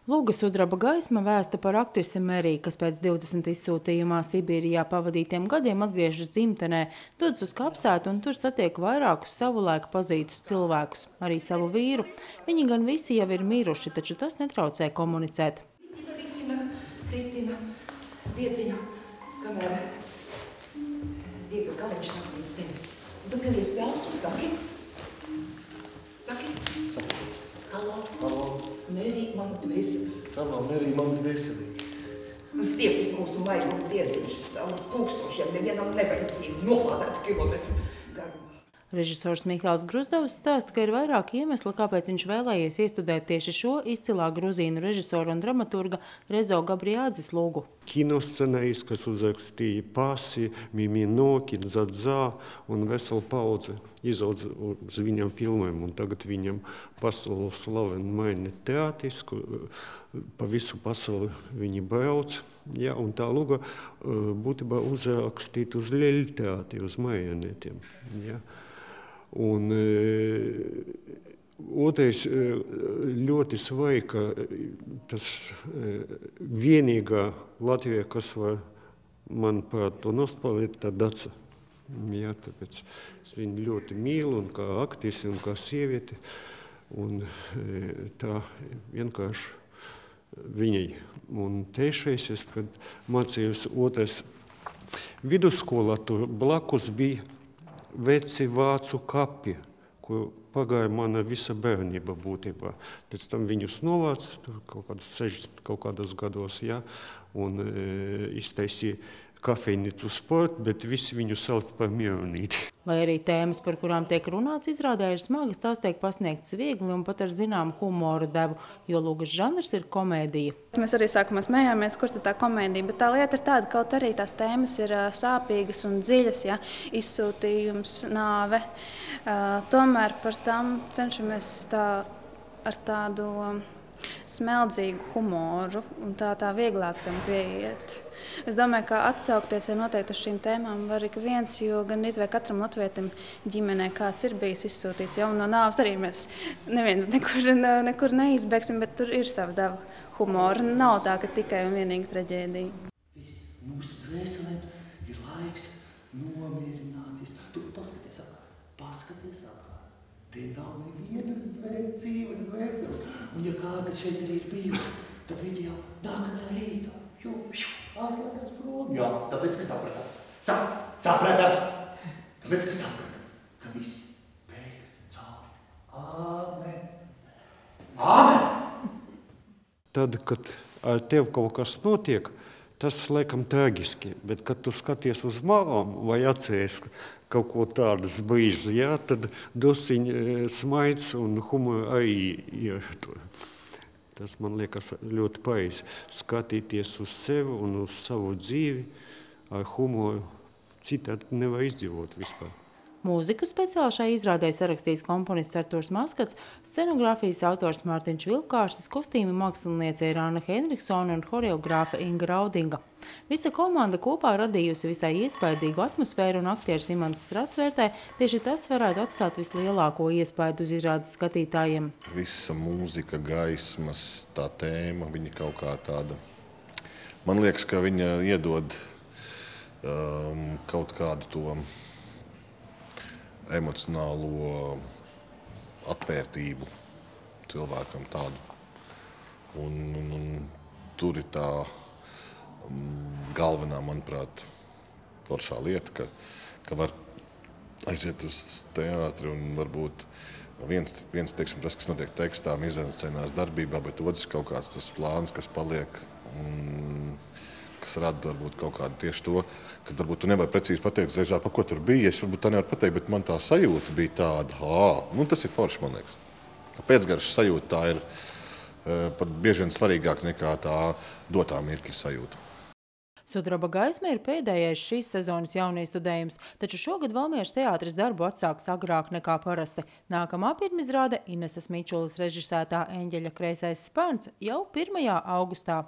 Lūga sudraba gaisma vēsta par aktrisi Meriju, kas pēc 20 izsūtījumā Sibīrijā pavadītiem gadiem atgriežas dzimtenē, dodas uz kapsētu un tur satiek vairākus savulaik pazītus cilvēkus, arī savu vīru. Viņi gan visi jau ir miruši, taču tas netraucē komunicēt. Ritina, Diedziņa, kamēr Diega Kaliņš sasniedz tevi. Tu pieliec pie ausu, saki? Halo. Mērija, man dvēselī. Halo, Mērija, man dvēselī. Stiepjas mūsu maigumu Diedziņš caur tūkstošiem nevienam nevajadzīgu noplādētu kilometru garumā. Režisors Mihāls Gruzdovs stāsta, ka ir vairāk iemesli, kāpēc viņš vēlējies iestudēt tieši šo izcilā gruzīnu režisoru un dramaturga Rezo Gabriādzes lūgu. Kinoscenārijs, kas uzrakstīja Pasi, Mimino, Kidzadzā un veselu paudzi izaudz uz viņam filmēm. Un tagad viņam pasaules slaveni maina teātris, pa visu pasauli viņi brauc. Ja, un tā lūga būtībā uzrakstīta uz Ļeļu teātri, uz marionetiem. Ja. Un otrais ļoti svarīgi, ka tas vienīgā Latvijā, kas var, manuprāt, to nospēlēt, tā Daca. Jā, tāpēc es viņu ļoti mīlu un kā aktrise un kā sievieti. Un tā vienkārši viņai. Un trešais, kad mācījos otrais vidusskolā, tur blakus bija veci vācu kapi, kur pagāja mana visa bērnība būtībā. Pēc tam viņus novāca kaut kādus 60 kaut kādos gados, ja, un iztaisīja kafejnicu sportu, bet visi viņu sauc par mierunīti. Lai arī tēmas, par kurām tiek runāts, izrādē ir smagas, tās tiek pasniegtas viegli un pat ar zināmu humoru devu, jo lūgas žanrs ir komēdija. Mēs arī sākumā smējāmies, kur tā komēdija, bet tā lieta ir tāda, kaut arī tās tēmas ir sāpīgas un dziļas, ja, izsūtījums, nāve. Tomēr par tām cenšamies ar tādu smeldzīgu humoru un tā vieglāk tam pieiet. Es domāju, ka atsaukties jau noteikti uz šīm tēmām var ik viens, jo gan izvēl katram latvietim ģimenē kāds ir bijis izsūtīts. Jau no nāves arī mēs neviens nekur neizbēgsim, bet tur ir sava dava humora. Nav tā, ka tikai un vienīgi traģēdija. Mūsu dvēselēm ir laiks nomierināties. Tu paskaties ārā. Te nav nevienas dzīves dvēseles. Un ja kāda šeit arī ir bijusi, tad viņi jau nākamajā rītā aizlēkās prom. Jā, tāpēc, ka sapratam. Tāpēc, ka sapratam, ka viss beigas cauri. Āmen! Tad, kad ar tev kaut kas notiek, tas laikam traģiski, bet kad tu skaties uz malām vai atceries kaut ko tādas brīžas, ja, tad drusciņ smaids un humora arī ir. Tas man liekas ļoti pareizi. Skatīties uz sevi un uz savu dzīvi ar humoru. Citādi nevar izdzīvot vispār. Mūziku speciāli šai izrādē sarakstījis komponists Arturs Maskats, scenogrāfijas autors Mārtiņš Vilkārstis, kostīmu māksliniece Rāna Henriksona un horeogrāfe Inga Raudinga. Visa komanda kopā radījusi visai iespaidīgu atmosfēru un aktieris Imants Strats vērtē, tieši tas varētu atstāt vislielāko iespaidu uz izrādes skatītājiem. Visa mūzika, gaismas, tā tēma, viņa kaut kā tāda. Man liekas, ka viņa iedod kaut kādu to emocionālo atvērtību cilvēkam tādu. Un tur ir tā galvenā, manuprāt, foršā lieta, ka var aiziet uz teātri un varbūt viens teiksim, tas, kas notiek tekstā, mizanscenās darbībā, bet otrs kaut kāds tas plāns, kas paliek kas rada varbūt kaut kādu tieši to, ka varbūt tu nevari precīzi pateikt, par ko tur bija. Es varbūt tā nevaru pateikt, bet man tā sajūta bija tāda, tas ir forši, man liekas. Pēcgaršas sajūta tā ir pat bieži vien svarīgāk nekā tā dotā mirkļa sajūta. Sudraba gaisma ir pēdējais šīs sezonas jauniestudējums, taču šogad Valmieras teātris darbu atsāks agrāk nekā parasti. Nākamā pirmizrāde Ineses Mičulas režisētā Eņģeļa kreisais spārns jau 1. augustā.